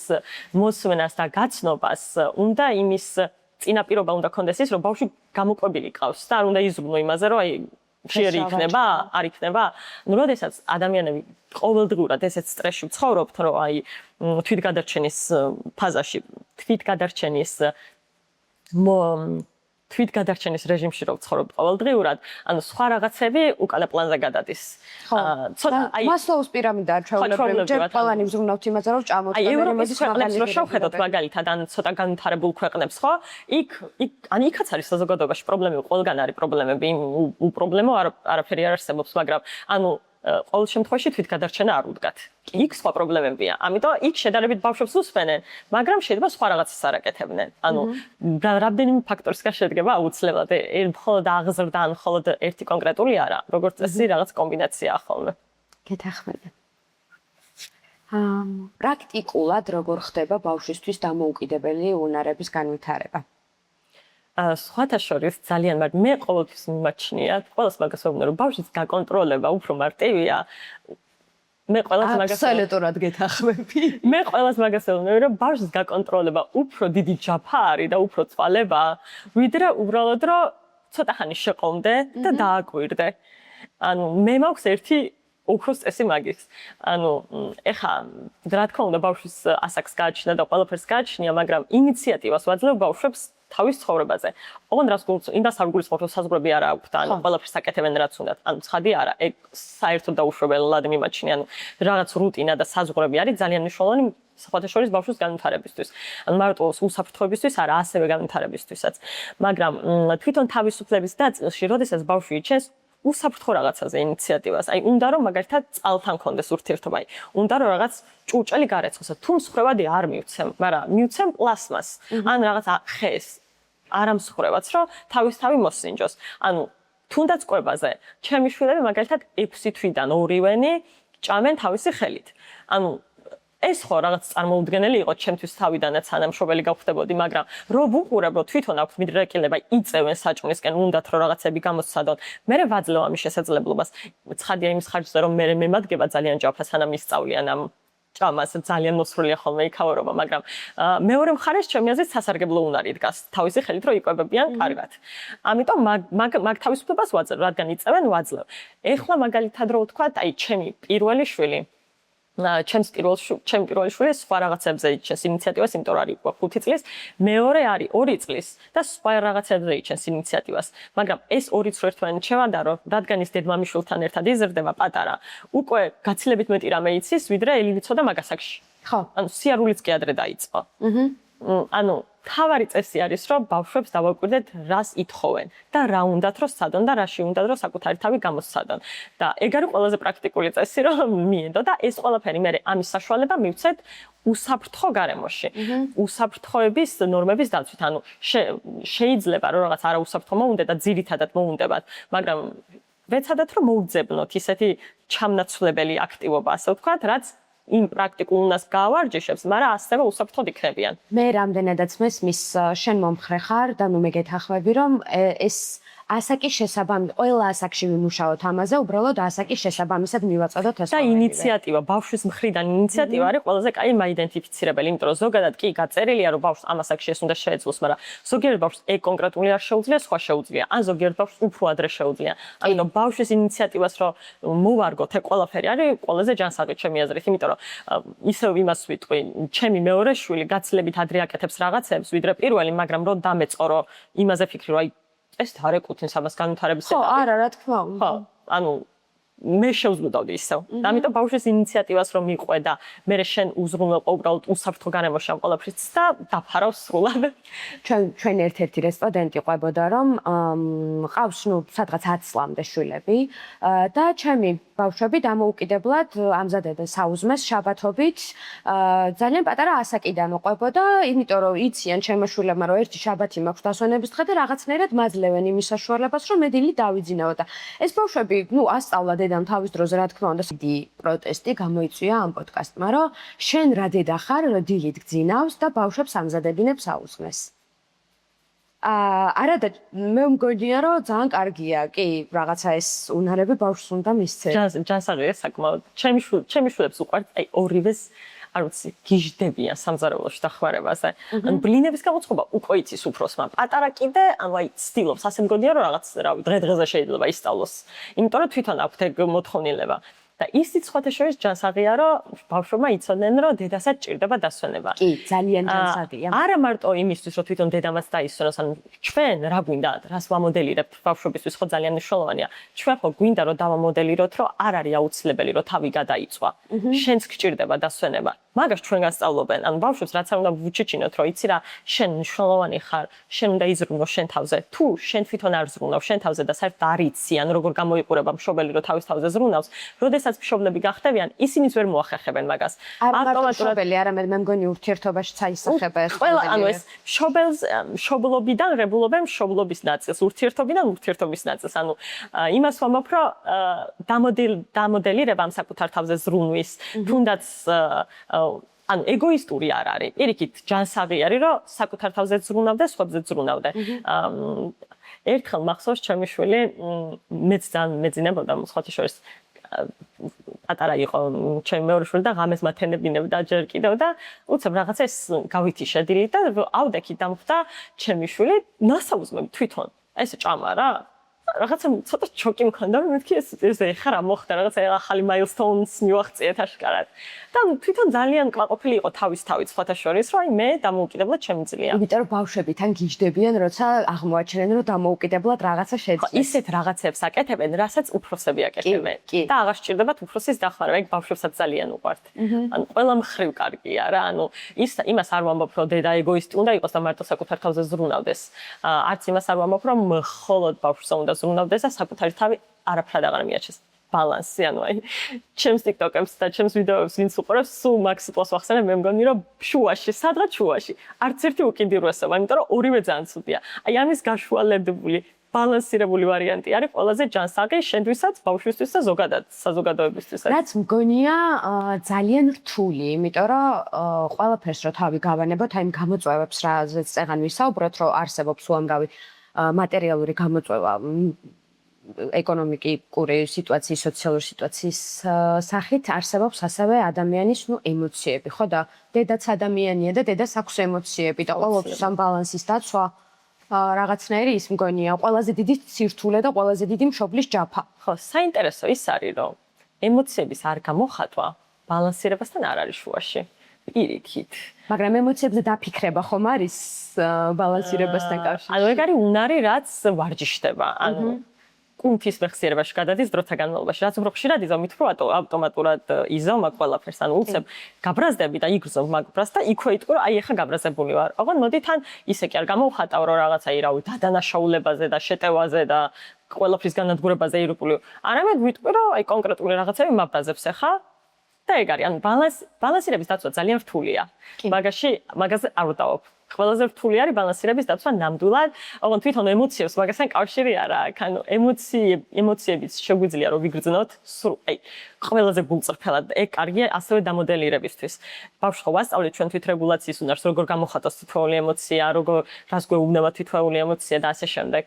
მოსვენას და გაცნობას უნდა იმის წინაპირობა უნდა კონდეს ის, რომ ბავშვი გამოკვებილი ყავს და არ უნდა იზრუნო იმაზე, რომ აი შეერი იქნება, არ იქნება. ნუ როდესაც ადამიანები ყოველდღურად ესეც სტრესში ცხოვრობთ, რომ აი თვითგადარჩენის ფაზაში, თვითგადარჩენის რეჟიმში რო ცხოვრობთ ყოველდღიურად, ანუ სხვა რაღაცები უკანა პლანზე გადადის. ცოტა აი მასლოუს პირამიდა ჩვეულებრივი ჯერ ყველანი მზრუნავთ იმაზე, რომ ჭამოთ და ევროპის ქვეყნებს რო შევხედოთ მაგალითად, ან ცოტა განვითარებულ ქვეყნებს, ხო? იქაც არის საზოგადოებაში პრობლემები, ყველგან არის პრობლემები, უპრობლემო არაფერი არ არსებობს, მაგრამ ანუ ყოველ შემთხვევაში თვითგადარჩენა არ უდგათ. იქ სხვა პრობლემებია. ამიტომ იქ შედარებით ბავშვებს უსვენენ, მაგრამ შეიძლება სხვა რაღაცას არაკეთებდნენ. ანუ რამდენიმე ფაქტორისგან შედგება აუცილებლად. მხოლოდ აღზრდა ან მხოლოდ ერთი კონკრეტული არა. როგორც წესი, რაღაც კომბინაციაა ხოლმე. გეთახმები. პრაქტიკულად როგორ ხდება ბავშვისთვის დამოუკიდებელი უნარების განვითარება? სხვათა შორის ძალიან მაგრამ მე ყოველთვის მიმაჩნია, ყველას მაგას ვეუბნები, რომ ბავშვის გაკონტროლება უფრო მარტივია. მე ყველას მაგას აბსოლუტურად გეთახმები. მე ყველას მაგას ვეუბნები, რომ ბავშვის გაკონტროლება უფრო დიდი ჯაფა არის და უფრო წვალება, ვიდრე უბრალოდ რომ ცოტა ხანი შეყომდე და დააკვირდე. ანუ მე მაქვს ერთი ოქროს წესი მაგის. ანუ ეხა რა თქმა უნდა ბავშვის ასაკს გააჩნია და ყველაფერს გააჩნია, მაგრამ ინიციატივას ვაძლევ ბავშვებს თავის ცხოვრებაზე. ოღონდ რას იმას არ გულისხმობ, რომ საზღვრები არ აქვთ, ანუ ყველაფერს აკეთებენ რაც უნდათ. ანუ ცხადი არა, ეგ საერთოდ დაუშვებელად მიმაჩნია. ანუ რაღაც რუტინა და საზღვრები არის ძალიან მნიშვნელოვანი სხვათა შორის ბავშვის განვითარებისთვის. ანუ მარტო უსაფრთხოებისთვის არა, ასევე განვითარებისთვისაც. მაგრამ თვითონ თავისუფლების ნაწილში, როდესაც ბავშვი იჩენს უსაფრთხო რაღაცაზე ინიციატივას. აი, უნდა რომ მაგალითად წყალთან კონდეს ურთიერთობა. აი, უნდა რომ რაღაც ჭურჭელი გარეცხოს. თუ მსხვერპლად არ მივცემ, მაგრამ მივცემ პლასმას. ან რაღაც ხეს. არამსხვრევაც, რომ თავის-თავი მოსინჯოს. ანუ თუნდაც კვებაზე, ჩემი შვილები მაგალითად 6 თვიდან ორივენი ჭამენ თავისი ხელით. ანუ ეს ხო რაღაც წარმოუდგენელი იყო ჩემთვის თავიდანაც ანამშრომელი გავხდებოდი, მაგრამ რო ვუყურებ, რომ თვითონ აქვს მიდრეკილება, იწევენ საჭმლისკენ, უნდათ რომ რაღაცები გამოსცადონ. მე ვაძლევ ამის შესაძლებლობას. ცხადია იმის ხარჯზე, რომ მე მემადგება ძალიან ჯაფა, სანამ ისწავლიან ამ ჭამას, ძალიან მოსრულია ხოლმე იქაურობა, მაგრამ მეორე მხარეს ჩემი აზრით სასარგებლო უნარი დგას თავისი ხელით, რომ იკვებებიან კარგად. ამიტომ მაგ თავისუფლებას ვაძლევ, რადგან იწევენ, ვაძლევ. ეხლა მაგალითად რო ვთქვათ, აი ჩემი პირველი შვილი ჩემი პირველი შვილი სხვა რაღაცებზე იჩენს ინიციატივას, იმიტომ რომ არის 5 წლის, მეორე არის 2 წლის და სხვა რაღაცებზე იჩენს ინიციატივას. მაგრამ ეს 2 წლის ერთმანეთს შევადარო, რადგან ის დედმამიშვილთან ერთად იზრდება პატარა, უკვე გაცილებით მეტი რამე იცის, ვიდრე ელი ვიცოდა მაგასაკში. ხო. ანუ სიარულიც კი ადრე დაიწყო. ანუ თავარი წესი არის, რომ ბავშვებს დავაკვირდეთ, რას ითხოვენ და რა უნდათ რომ სცადონ და რაში უნდათ რომ საკუთარი თავი გამოსცადონ. და ეგ არის ყველაზე პრაქტიკული წესი, რომ მიენდო და ეს ყველაფერი მე ამის საშუალება მივცეთ უსაფრთხო გარემოში. უსაფრთხოების ნორმების დაცვით, ანუ შეიძლება რომ რაღაც არაუსაფრთხო მოუნდეთ და ძირითადად მოუნდებათ, მაგრამ ვეცადეთ რომ მოუძებნოთ ისეთი ჩამნაცვლებელი აქტივობა, ასე ვთქვათ, რაც იმ პრაქტიკულ უნას გაავარჯიშებს, მაგრამ ასევე უსაფრთხოდ იქნებიან. მე რამდენადაც მის შენ მომხრე ხარ და ნუ მე გეთახმები, რომ ეს ასაკის შესაბამისად, ყველა ასაკში ვიმუშაოთ ამაზე, უბრალოდ ასაკის შესაბამისად მივაწოდოთ ეს. და ინიციატივა, ბავშვის მხრიდან ინიციატივა არის ყველაზე კაი მაიდენტიფიცირებელი, იმიტომ რომ ზოგადად კი გაწერილია, რომ ბავშვს ამ ასაკში ეს უნდა შეეძლოს, მაგრამ ზოგიერთ ბავშვს ეგ კონკრეტული არ შეუძლია, სხვა შეუძლია. ან ზოგიერთ ბავშვს უფრო ადრე შეუძლია. ამიტომ ბავშვის ინიციატივას რომ მოვარგოთ, ეგ ყველაფერი არის ყველაზე ჯანსაღი ჩემი აზრით, იმიტომ რომ ისევ იმას ვიტყვი, ჩემი მეორე შვილი გაცილებით ადრე აკეთებს რაღაცებს, ვიდრე პირველი, მაგრამ რომ დამეწყო, რომ იმაზე ფიქრი, რომ აი ეს არ ეკუთვნის ამას განვითარების ეტაპი. ხო, არა, რა თქმა უნდა. ხო, ანუ მე შევზღუდავდი ისევ. ამიტომ ბავშვის ინიციატივას რომ მიყვე და მე შენ უზრუნველყო უბრალოდ უსაფრთხო გარემოში ამ ყველაფრით და დაფარავ სრულად. ჩვენ ერთ-ერთი რესპონდენტი ყვებოდა, რომ ყავს, ნუ, სადღაც 10 წლამდე შვილები და ჩემი ბავშვები დამოუკიდებლად ამზადებენ საუზმეს შაბათობით. ძალიან პატარა ასაკიდან უყვებოდა, იმიტომ რომ იციან ჩემო შვილებმა, რომ ერთი შაბათი მაქვს დასვენების დღე და რაღაცნაირად მაძლევენ იმის საშუალებას, რომ მე დილით დავიძინაო და ეს ბავშვები, ასწავლა დედამ თავის დროზე, რა თქმა უნდა, დიდი პროტესტი გამოიწვია ამ პოდკასტმა, რომ შენ რა დედა ხარ, რომ დილით გძინავს და ბავშვებს ამზადებინებს საუზმეს. არა და მე მგონია რომ ძალიან კარგია, კი, რაღაცა ეს უნარები ბავშვს უნდა მისცეს. ჯანსაღია საკმაოდ. ჩემი შვილებს უყვართ, აი ორივეს არ ვიცი, გიჟდებიან სამზარეულოში დახმარებაზე. ან ბლინების გამოწყობა უკვე იცის უფროსმა. პატარა კიდე, ანუ აი ცდილობს, ასე მგონია რომ რაღაც, რავი, დღე-დღეზე შეიძლება ისწავლოს. იმიტომ რომ თვითონ აქვთ ეგ მოთხოვნილება. და ისიც სხვათა შორის ჯანსაღია, რომ ბავშვებმა იცოდნენ, რომ დედასაც ჭირდება დასვენება. კი, ძალიან ჯანსაღია. არა მარტო იმისთვის, რომ თვითონ დედამაც დაისვენოს, ანუ ჩვენ რა გვინდა, რას ვამოდელირებთ ბავშვებისთვის, ხო ძალიან მნიშვნელოვანია. ჩვენ ხო გვინდა რომ დავამოდელიროთ, რომ არ არის აუცილებელი, რომ თავი გადაიწვა. შენც გჭირდება დასვენება. მაგას ჩვენ გასწავლობენ. ანუ ბავშვებს რაც არ უნდა ვუჩიჩინოთ, რომ იცი რა, შენ მნიშვნელოვანი ხარ, შენ უნდა იზრუნო შენ თავზე. თუ შენ თვითონ არ ზრუნავ შენ თავზე და საერთოდ არ იცი, ან როგორ გამოიყურება მშობელი, რომ თავის თავზე ზრუნავს, როდესაც მშობლები გახდებიან, ისინიც ვერ მოახერხებენ მაგას. ავტომატურად არამედ მე მგონი ურთიერთობაში წაისახება ეს. ყველა ანუ ეს მშობლობიდან რებულობენ მშობლობის ნაწილს, ურთიერთობიდან ურთიერთობის ნაწილს. ანუ იმას ვამბობ, რომ დამოდელირება ამ საკუთარ თავზე ზრუნვის, თუნდაც ანუ ეგოისტური არ არის. პირიქით, ჯანსაღი არის, რომ საკუთარ თავზე ზრუნავდე, სხვებზე ზრუნავდე. ერთხელ მახსოვს ჩემი შვილი, მეც ძალიან მეძინებოდა სხვათა შორის პატარა იყო ჩემი მეორე შვილი და ღამეს მათენებინებდა ჯერ კიდევ და უცებ რაღაცა ეს გავითიშე დილით და ავდექი დამხვდა ჩემი შვილი ნასაუზმები თვითონ. ესე ჭამა რა. რაღაცა ცოტა ჩოკი მქონდა რომ მეთქი ეს ეხა რა მოხდა რაღაცა ახალი milestone-ს მივაღწიეთ აშკარად. და თვითონ ძალიან კმაყოფილი იყო თავის სხვათა შორის, რომ აი მე დამოუკიდებლად შემიძლია. იმიტომ რომ ბავშვები თან გიждდებიან, როცა აღმოაჩენენ რომ დამოუკიდებლად რაღაცა შეძლეს. ისეთ რაღაცებს აკეთებენ, რასაც უფროსები აკეთებენ. და აღარ სჭირდებათ უფროსის დახმარება, ეგ ბავშვებსაც ძალიან უყვართ. ანუ ყველა მხრივ კარგია რა, ანუ იმას არ ვამბობ, რომ დედა ეგოისტი უნდა იყოს და მარტო საკუთარ თავზე ზრუნავდეს. არც იმას არ ვამბობ, რომ მხოლოდ ბავშვს უნდა ზრუნავდეს და საკუთარი თავი არაფრად აღარ მიაჩეს. ბალანსი, ანუ აი ჩემს TikTok-ებს და ჩემს ვიდეოებს ვინც უყურებს, სულ მაგ სიტყვას ვახსენებ, მე მგონი რომ შუაში, სადღაც შუაში, არც ერთი უკიდურესობა, იმიტომ რომ ორივე ძალიან ცუდია. აი ამის გაშუალებული, ბალანსირებული ვარიანტი არის ყველაზე ჯანსაღი შენთვისაც, ბავშვისთვის და ზოგადად საზოგადოებისთვისაც. რაც მგონია ძალიან რთული, იმიტომ რომ ყველაფერს რო თავი გავანებოთ, აი იმ გამოწვევებს, რაზეც წეგან ვისაუბროთ, რომ არსებობს უამრავი მატერიალური გამოწვევა ეკონომიკური სიტუაციის, სოციალური სიტუაციის სახით არსებობს ასევე ადამიანის ემოციები, ხო და დედაც ადამიანია და დედას აქვს ემოციები და ყოველთვის ამ ბალანსის დაცვა რაღაცნაირი ის მგონია ყველაზე დიდი სირთულე და ყველაზე დიდი მშობლის ჯაფა. ხო, საინტერესო ის არის, რომ ემოციების არ გამოხატვა ბალანსირებასთან არ არის შუაში. პირიქით. მაგრამ ემოციებზე დაფიქრება ხომ არის ბალანსირებასთან კავშირში? ანუ ეგ არის უნარი, რაც ვარჯიშდება. ანუ კუნთის მეხსიერებაში გადადის დროთა განმავლობაში. რაც უფრო ხშირად იზო, მით უფრო ავტომატურად იზო მაგ ყველაფერს. ანუ უცებ გაბრაზდები და იგრძნობ მაგ ბრას და იქვე იტყვი, რომ აი ეხა გაბრაზებული ვარ. ოღონდ მოდი თან ისე კი არ გამოვხატავ, რომ რაღაცა რავი, დადანაშაულებაზე და შეტევაზე და ყველაფრის განადგურებაზე ირუპული. არამედ ვიტყვი, რომ აი კონკრეტული რაღაცები მაბრაზებს ეხა და ეგ არის. ანუ ბალანსირების დაცვა ძალიან რთულია. მაგაზე არ ვდაობ. ყველაზე რთული არის ბალანსირების დაცვა ნამდვილად, ოღონდ თვითონ ემოციებს მაგასთან კავშირი არა აქვს. ანუ ემოციებიც შეგვიძლია რომ ვიგრძნოთ, აი ყველაზე გულწრფელად. ეგ კარგია ასევე დამოდელირებისთვის. ბავშვს ხო ვასწავლეთ ჩვენ თვითრეგულაციის უნარს, როგორ გამოხატოს თითოეული ემოცია, რას გვეუბნება თითოეული ემოცია და ასე შემდეგ.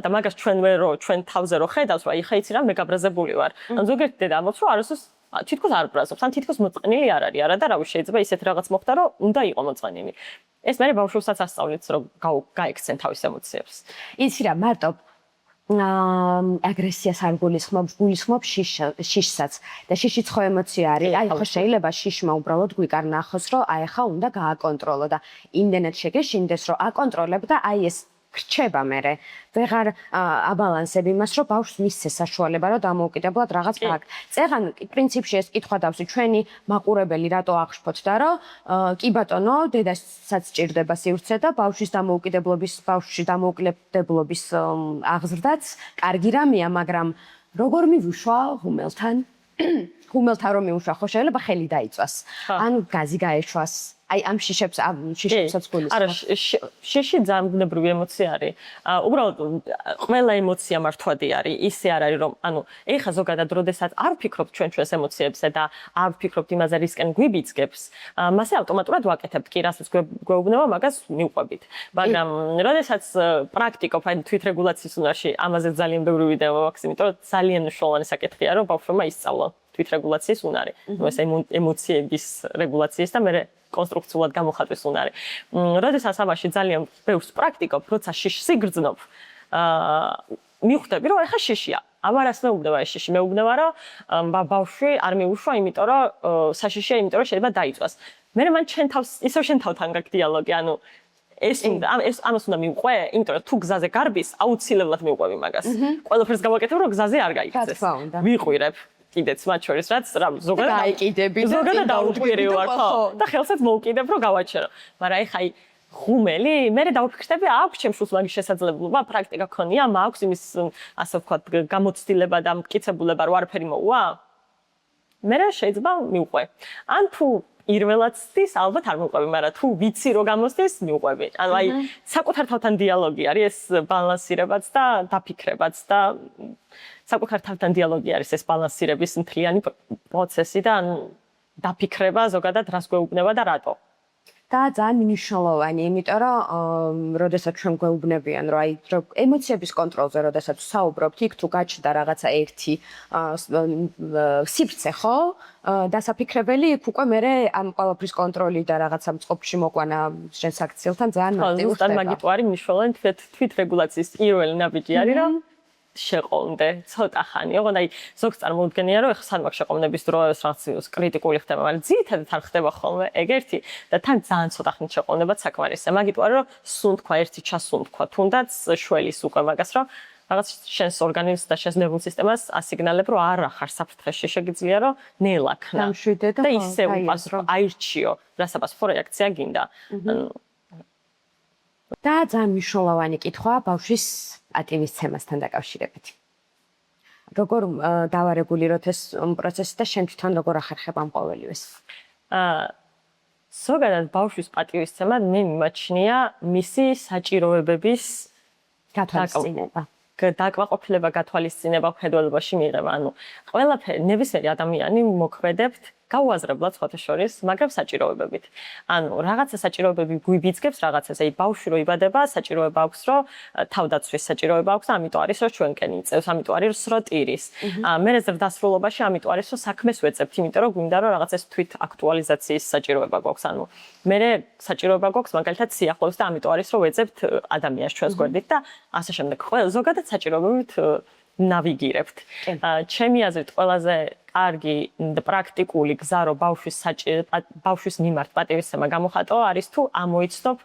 და მაგას ჩვენ თავზე რო ხედავს, რომ აი ხა იცი რა მე გაბრაზებული ვარ. ან ზოგიერთი დედა ამბობს, რომ არასდროს თითქოს არ ბრაზობს, ან თითქოს მოწყენილი არ არის, არა და რავი შეიძლება ისეთ რაღაც მოხდა, რომ უნდა იყო მოწყენილი. ეს მე ბავშვებსაც ასწავლეთ, რომ გაექცენ თავის ემოციებს. იცი რა, მარტო აგრესიას არ გულისხმობ შიშსაც და შიშიც ხო ემოცია არის. აი ხო შეიძლება შიშმა უბრალოდ გვიკარნახოს, რომ აი ხა უნდა გააკონტროლო და იმდენად შეგეშინდეს, რომ აკონტროლებ და აი ეს რჩება მერე. ვეღარ აბალანსებ იმას, რომ ბავშვს მისცეს საშუალება, რომ დამოუკიდებლად რაღაც გააკეთოს. წეგან პრინციპში ეს კითხვა დავსვი, ჩვენი მაყურებელი რატო აღშფოთ და რომ კი ბატონო, დედასაც სჭირდება სივრცე და ბავშვის დამოუკიდებლობის აღზრდაც კარგი რამეა, მაგრამ როგორ მივუშვა ღუმელთან? ღუმელთან რომ მივუშვა, ხო შეიძლება ხელი დაიწვას. ან გაზი გაეშვას. აი ამ შიშებსაც გულისხმობ. არა, შიში ძალიან ბუნებრივი ემოცია არის. უბრალოდ ყველა ემოცია მართვადი არის. ისე არ არის რომ ეხა ზოგადად როდესაც არ ვფიქრობთ ჩვენს ემოციებზე და არ ვფიქრობთ იმაზე რისკენ გვიბიძგებს, მასე ავტომატურად ვაკეთებთ კი რასაც გვეუბნება, მაგას მივყვებით. მაგრამ როდესაც პრაქტიკობ აი თვითრეგულაციის უნარში, ამაზე ძალიან ბევრი ვიდეო მაქვს, იმიტომ რომ ძალიან მნიშვნელოვანი საკითხია, რომ ბავშვებმა ისწავლონ თვითრეგულაციის უნარი. ეს ემოციების რეგულაციის და მე კონსტრუქციულად გამოხატვის უნარი. როდესაც ამაში ძალიან ბევრს პრაქტიკობ, როცა შიშს იგრძნობ, მივხვდები, რომ ეხა შიშია. ამარას მეუბნება ეს შიში, მეუბნება, რომ ბავშვი არ მიუშვა, იმიტომ რომ საშიშია, იმიტომ რომ შეიძლება დაიწვას. მე მან შენ თავს ისევ შენ თავთან გაქვს დიალოგი, ამას უნდა მივყვე, იმიტომ რომ თუ გზაზე გარბის, აუცილებლად მივყვები მაგას. ყველაფერს გავაკეთებ, რომ გზაზე არ გაიქცეს. ვიყვირებ. კიდეც მათ შორის რაც ზოგადად დაიკიდები და ზოგადად დაუკვირი ვარ ხო და ხელსაც მოვკიდებ რომ გავაჩერო მაგრამ ეხა ღუმელი მე დავფიქრდები აქვს ჩემს შულს მაგის შესაძლებლობა პრაქტიკა ქონია მაქვს იმის ასე ვთქვათ გამოცდილება და მტკიცებულება რომ არაფერი მოუვა მე შეიძლება მივყვე ან თუ პირველად ცდის ალბათ არ მოვყვები მაგრამ თუ ვიცი რომ გამოსდის მივყვები ანუ აი საკუთარ თავთან დიალოგი არის ეს ბალანსირებაც და დაფიქრებაც და საკუთარ თავთან დიალოგი არის ეს ბალანსირების მთლიანი პროცესი და დაფიქრება ზოგადად რას გვეუბნება და რატო. და ძალიან მნიშვნელოვანი, იმიტომ რომ როდესაც ჩვენ გვეუბნებიან, რომ აი ემოციების კონტროლზე, როდესაც ვსაუბრობთ, იქ თუ გაჩნდა რაღაცა ერთი სივრცე, ხო? დასაფიქრებელი, იქ უკვე მე ამ ყველაფრის კონტროლი და რაღაცა მწყობში მოყვანა შენს აქციელთან ძალიან მარტივი ხდება. მაგით არის მნიშვნელოვანი თვითრეგულაციის პირველი ნაბიჯი არის, რომ შეყოვნდე ცოტა ხანი. ოღონდ აი ზოგს წარმოუდგენია რომ ეხლა სად მაქვს შეყოვნების დრო ეს რაღაც კრიტიკული ხდება, მაგრამ ძირითადად არ ხდება ხოლმე ეგ ერთი და თან ძალიან ცოტა ხნით შეყოვნებაც საკმარისია. მაგით ვარ რომ სუნთქვა ერთი ჩასუნთქვა, თუნდაც შველის უკვე მაგას რომ რაღაც შენს ორგანიზმს და შენს ნერვულ სისტემას ასიგნალებ რომ არა ხარ საფრთხეში, შეგიძლია რომ ნელა ქნა და ისე უპასრო აირჩიო რასაბასფრო რეაქცია გინდა. და ძალიან მნიშვნელოვანი კითხვა ბავშვის პატივისცემასთან დაკავშირებით. როგორ დავარეგულიროთ ეს პროცესი და შენ თვითონ როგორ ახერხებ ამ ყოველივეს? ზოგადად ბავშვის პატივისცემა მე მიმაჩნია მისი საჭიროებების გათვალისწინება. დაკვაყოფილება, გათვალისწინება მხედველობაში მიიღება. ანუ ყველაფერი ნებისმიერი ადამიანი მოქმედებთ გაუაზრებლად სხვათა შორის, მაგრამ საჭიროებებით. ანუ რაღაცა საჭიროებები გვიბიძგებს რაღაცას. აი ბავშვი რო იბადება, საჭიროება აქვს, რომ თავდაცვის საჭიროება აქვს, ამიტომ არის რომ ჩვენკენ იწევს, ამიტომ არის რომ ტირის. მე ზრდასრულობაში ამიტომ არის რომ საქმეს ვეწებთ, იმიტომ რომ გვინდა რომ რაღაცას თვით აქტუალიზაციის საჭიროება გვაქვს. ანუ მე საჭიროება გვაქვს მაგალითად სიახლოვეს და ამიტომ არის რომ ვეწებთ ადამიანს ჩვენს გვერდით და ასე შემდეგ. ზოგადად საჭიროებებით ნავიგირებთ. ჩემი აზრით ყველაზე კარგი პრაქტიკული გზა რომ ბავშვის მიმართ პატივისცემა გამოხატო არის თუ ამოიცნობ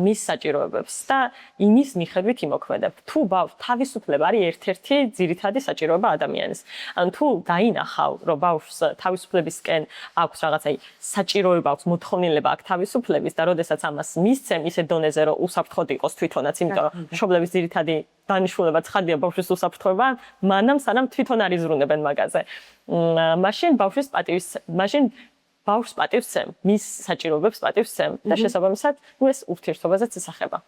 მის საჭიროებებს და იმის მიხედვით იმოქმედებ. თუ თავისუფლება არის ერთ-ერთი ძირითადი საჭიროება ადამიანის. ანუ თუ დაინახავ რომ ბავშვს თავისუფლებისკენ აქვს რაღაცა საჭიროება აქვს, მოთხოვნილება აქვს თავისუფლების და როდესაც ამას მისცემ ისე დონეზე რომ უსაფრთხოდ იყოს თვითონაც, იმიტომ რომ მშობლების ძირითადი დანიშნულება ცხადია ბავშვის უსაფრთხოება, მანამ სანამ თვითონ არ იზრუნებენ მაგაზე. მაშინ ბავშვს პატივისცემ, მის საჭიროებებს პატივისცემ და შესაბამისად, ეს ურთიერთობაზეც ისახება.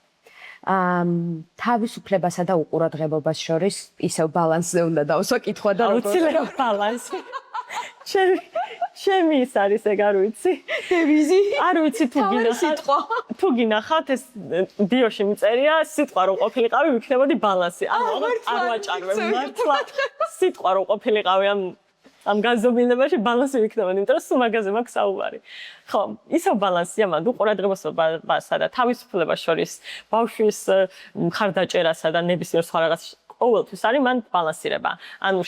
თავისუფლებასა და უყურადღებობას შორის ისევ ბალანსზე უნდა დავსვა კითხვა და აუცილებლად ბალანსი. ჩემი ის არის ეგ არ ვიცი. დევიზი. არ ვიცი თუ გინახავთ ეს ბიოში მიწერია სიტყვა რომ ყოფილიყავი ვიქნებოდი ბალანსი. ანუ არ ვაჭარებ მართლა სიტყვა რომ ყოფილიყავი ამ განზომილებაში ბალანსი ვიქნებოდი, იმიტომ რომ სულ მაგაზე მაქვს საუბარი. ხო, ისევ ბალანსია მანდ უყურადღებასა და თავისუფლებას შორის ბავშვის მხარდაჭერასა და ნებისმიერ სხვა რაღაც ყოველთვის არის მან ბალანსირება. ანუ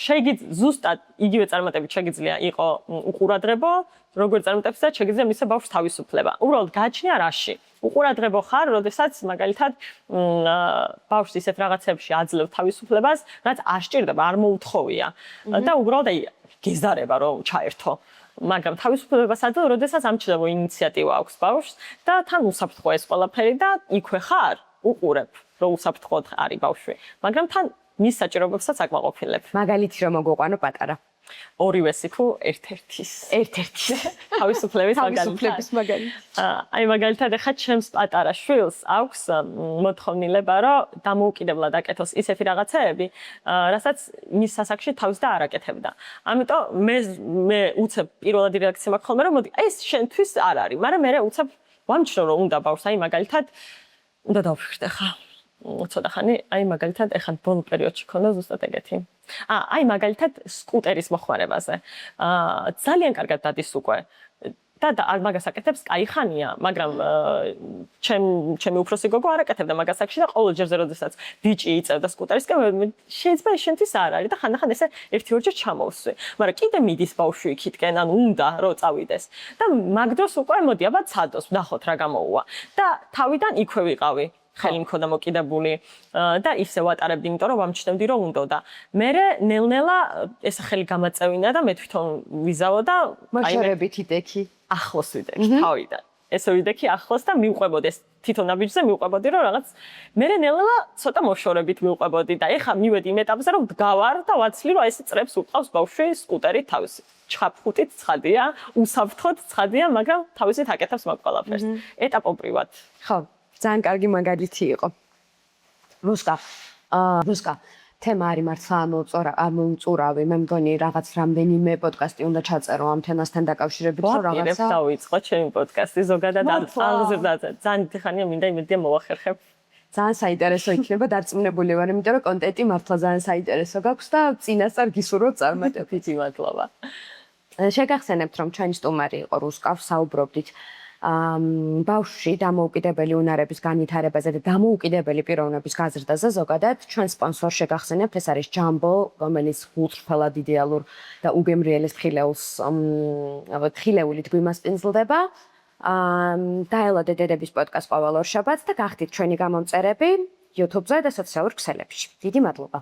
ზუსტად იგივე წარმატებით შეგიძლია იყო უყურადღებო, როგორ წარმატებსა შეგიძლია მისცე ბავშვს თავისუფლება. უბრალოდ გააჩნია რაში. უყურადღებო ხარ, როდესაც მაგალითად ბავშვს ისეთ რაღაცებში აძლევ თავისუფლებას, რაც არ სჭირდება, არ მოუთხოვია და უბრალოდ აი გეზარება რომ ჩაერთო. მაგრამ თავისუფლებას აძლევ, როდესაც ამჩნევა ინიციატივა აქვს ბავშვს და თან უსაფრთხოა ეს ყველაფერი და იქვე ხარ, უყურებ. რომ უსაფრთხოდ არის ბავშვი. მაგრამ თან მის საჭიროებებსაც აკმაყოფილებ. მაგალითი რომ მოგვიყვანო პატარა. ორივე სიფუ ერთ-ერთის. ერთ-ერთი. თავისუფლების თავისუფლების მაგალითი. აი მაგალითად ახლა ჩემს პატარა შვილს აქვს მოთხოვნილება, რომ დამოუკიდებლად აკეთოს ისეთი რაღაცეები, რასაც მის სასაკში თავის და არ აკეთებდა. ამიტომ მე უცებ პირველადი რეაქცია მაქვს ხოლმე, რომ მოდი, ეს შენთვის არ არის, მაგრამ მე უცებ ვამჩნევ, რომ უნდა ბავშვს, აი მაგალითად უნდა დავფიქრდე ხა. ცოტა ხანი, აი მაგალითად ეხლა ბოლო პერიოდში ქონდა ზუსტად ეგეთი. აი მაგალითად სკუტერის მოხმარებაზე. ძალიან კარგად დადის უკვე. და მაგას აკეთებს, კაი ხანია, მაგრამ ჩემი უფროსი გოგო არ აკეთებდა მაგას აქში და ყოველ ჯერზე როდესაც ბიჭი იწევდა სკუტერისკენ, შეიძლება შენთვის არ არის და ხანდახან ესე ერთი-ორჯერ ჩამოვსვი. მაგრამ კიდე მიდის ბავშვი იქითკენ, ანუ უნდა რომ წავიდეს. და მაგ დროს უკვე მოდი აბა ცადოს, ვნახოთ რა გამოუვა. და თავიდან იქვე ვიყავი. ხელი მქონდა მოკიდებული და ისე ვატარებდი, იმიტომ რომ ვამჩნევდი რომ უნდა და მე ნელ-ნელა ეს ხელი გამაწევინა და მე თვითონ ვიზავო და მოშორებით იდექი. ახლოს ვიდექი თავიდან. ესე ვიდექი ახლოს და მივყვებოდი ეს თვითონ აბიჯზე მივყვებოდი რომ რაღაც მე ნელა ცოტა მოშორებით მივყვებოდი და ეხა მივედი იმ ეტაპზე რომ დგავარ და ვაცლი რომ ესე წრებს უყავს ბავშვი სკუტერით თავისი. ჩაფხუტით ცხადია, უსაფრთხოდ ცხადია, მაგრამ თავისით აკეთებს მაგ ყველაფერს. ეტაპობრივად. ხო, ძალიან კარგი მაგალითი იყო. რუსკა, თემა არის მართლა ამოუწურავი. მე მგონი რაღაც რამდენიმე პოდკასტი უნდა ჩაწერო ამ თემასთან დაკავშირებით, რომ რაღაცა დავიწყო ჩემი პოდკასტი ზოგადად ალზრდაზე. ძალიან ხანია მინდა იმედია მოვახერხებ. ძალიან საინტერესო იქნება, დარწმუნებული ვარ, იმიტომ რომ კონტენტი მართლა ძალიან საინტერესო გაქვს და წინასწარ გისურვებთ წარმატებით. მადლობა. შეგახსენებთ, რომ ჩვენი სტუმარი იყო რუსკა, საუბრობდით ბავშვში დამოუკიდებელი უნარების განვითარებაზე და დამოუკიდებელი პიროვნების გაზრდაზე ზოგადად. ჩვენ სპონსორ შეგახსენებთ, ეს არის ჯამბო, რომელიც გულწრფელად იდეალურ და უგემრიელის ხილეულით გვიმასპინძლდება. დაელოდეთ დედების პოდკასტ ყოველ ორ შაბათს და გახდით ჩვენი გამომწერები YouTube-ზე და სოციალურ ქსელებში. დიდი მადლობა.